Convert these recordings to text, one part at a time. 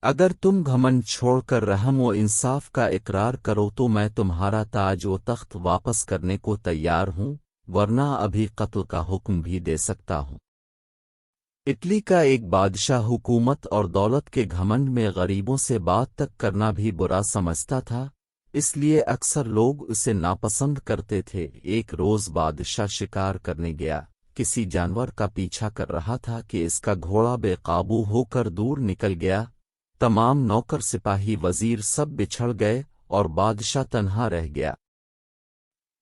اگر تم گھمنڈ چھوڑ کر رحم و انصاف کا اقرار کرو تو میں تمہارا تاج و تخت واپس کرنے کو تیار ہوں، ورنہ ابھی قتل کا حکم بھی دے سکتا ہوں۔ اٹلی کا ایک بادشاہ حکومت اور دولت کے گھمنڈ میں غریبوں سے بات تک کرنا بھی برا سمجھتا تھا، اس لیے اکثر لوگ اسے ناپسند کرتے تھے۔ ایک روز بادشاہ شکار کرنے گیا، کسی جانور کا پیچھا کر رہا تھا کہ اس کا گھوڑا بے قابو ہو کر دور نکل گیا۔ تمام نوکر سپاہی وزیر سب بچھڑ گئے اور بادشاہ تنہا رہ گیا۔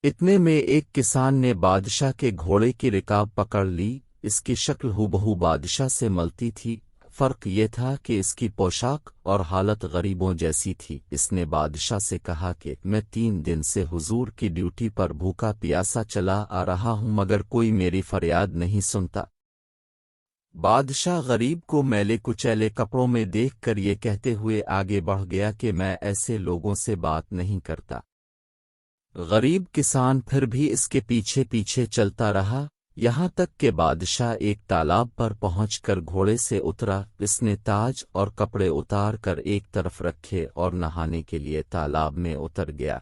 اتنے میں ایک کسان نے بادشاہ کے گھوڑے کی رکاب پکڑ لی۔ اس کی شکل ہو بادشاہ سے ملتی تھی، فرق یہ تھا کہ اس کی پوشاک اور حالت غریبوں جیسی تھی۔ اس نے بادشاہ سے کہا کہ میں 3 دن سے حضور کی ڈیوٹی پر بھوکا پیاسا چلا آ رہا ہوں مگر کوئی میری فریاد نہیں سنتا۔ بادشاہ غریب کو میلے کچیلے کپڑوں میں دیکھ کر یہ کہتے ہوئے آگے بڑھ گیا کہ میں ایسے لوگوں سے بات نہیں کرتا۔ غریب کسان پھر بھی اس کے پیچھے پیچھے چلتا رہا، یہاں تک کہ بادشاہ ایک تالاب پر پہنچ کر گھوڑے سے اترا۔ اس نے تاج اور کپڑے اتار کر ایک طرف رکھے اور نہانے کے لیے تالاب میں اتر گیا۔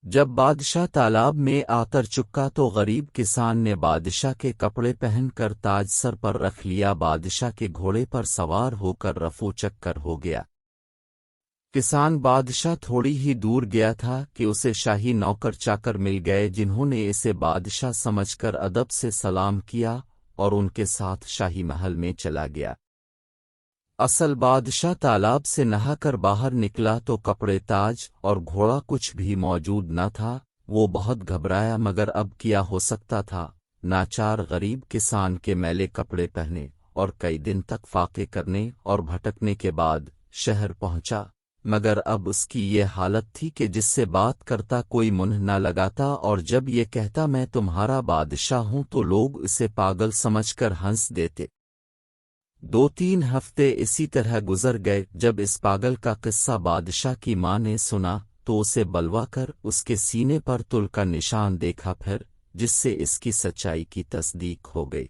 جب بادشاہ تالاب میں آتر چکا تو غریب کسان نے بادشاہ کے کپڑے پہن کر تاج سر پر رکھ لیا، بادشاہ کے گھوڑے پر سوار ہو کر رفو چکر ہو گیا۔ کسان بادشاہ تھوڑی ہی دور گیا تھا کہ اسے شاہی نوکر چاکر مل گئے جنہوں نے اسے بادشاہ سمجھ کر ادب سے سلام کیا اور ان کے ساتھ شاہی محل میں چلا گیا۔ اصل بادشاہ تالاب سے نہا کر باہر نکلا تو کپڑے، تاج اور گھوڑا کچھ بھی موجود نہ تھا۔ وہ بہت گھبرایا مگر اب کیا ہو سکتا تھا۔ ناچار غریب کسان کے میلے کپڑے پہنے اور کئی دن تک فاقے کرنے اور بھٹکنے کے بعد شہر پہنچا، مگر اب اس کی یہ حالت تھی کہ جس سے بات کرتا کوئی منہ نہ لگاتا، اور جب یہ کہتا میں تمہارا بادشاہ ہوں تو لوگ اسے پاگل سمجھ کر ہنس دیتے۔ 2-3 ہفتے اسی طرح گزر گئے۔ جب اس پاگل کا قصہ بادشاہ کی ماں نے سنا تو اسے بلوا کر اس کے سینے پر تل کا نشان دیکھا پھر، جس سے اس کی سچائی کی تصدیق ہو گئی۔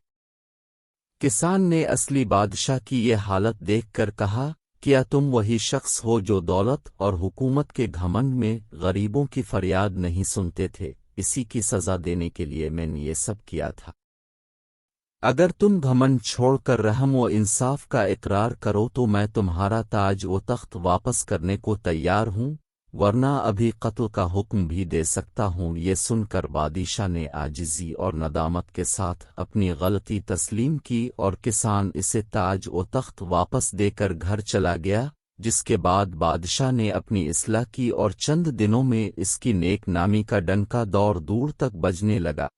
کسان نے اصلی بادشاہ کی یہ حالت دیکھ کر کہا، کیا تم وہی شخص ہو جو دولت اور حکومت کے گھمنڈ میں غریبوں کی فریاد نہیں سنتے تھے؟ اسی کی سزا دینے کے لیے میں نے یہ سب کیا تھا۔ اگر تم گھمنڈ چھوڑ کر رحم و انصاف کا اقرار کرو تو میں تمہارا تاج و تخت واپس کرنے کو تیار ہوں، ورنہ ابھی قتل کا حکم بھی دے سکتا ہوں۔ یہ سن کر بادشاہ نے عاجزی اور ندامت کے ساتھ اپنی غلطی تسلیم کی اور کسان اسے تاج و تخت واپس دے کر گھر چلا گیا، جس کے بعد بادشاہ نے اپنی اصلاح کی اور چند دنوں میں اس کی نیک نامی کا ڈنکا دور دور تک بجنے لگا۔